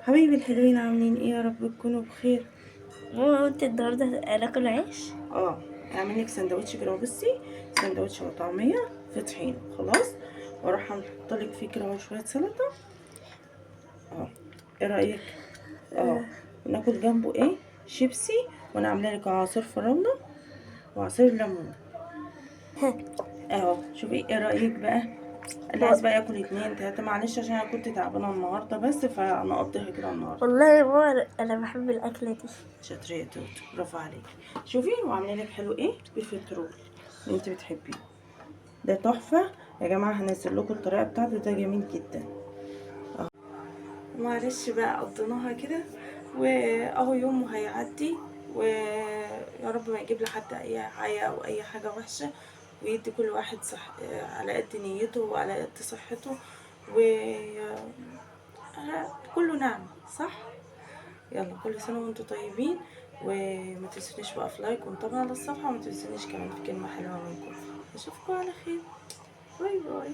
حبايبي الحلوين عاملين ايه؟ يا رب تكونوا بخير. ماما انت النهارده هناكل عيش. اعمل لك سندوتش كده، بصي، سندوتش وطعميه في طحين خلاص، واروح احط لك فيه كده شويه سلطه. ايه رايك؟ اه وناكل جنبه ايه؟ شيبسي. وانا عامله لك عصير فراوله وعصير ليمون. شوفي ايه رايك بقى؟ اللي عايز بقى ياكل 2 3، معلش عشان انا كنت تعبانه النهارده، بس فنقضيها كده النهارده. والله يا ماما انا بحب الاكله دي. شاطرة يا توت، برافو عليك. شوفي وعامله لك حلو ايه؟ بفلترول اللي انت بتحبيه ده، تحفه يا جماعه. هنزل لكم الطريقه بتاعته، ده جميل جدا. معلش بقى قضيناها كده، واهو يوم هيعدي، ويا رب ما يجيب لحد اي عيا او اي حاجه وحشه، ويدي كل واحد صح على قد نيته وعلى قد صحته، و كله نعم، صح. يلا كل سنة وانتم طيبين، وما تنسونيش بقى في لايك ومتابعة على الصفحة، وما تنسونيش كمان في كلمة حلوة منكم. اشوفكم على خير. باي باي.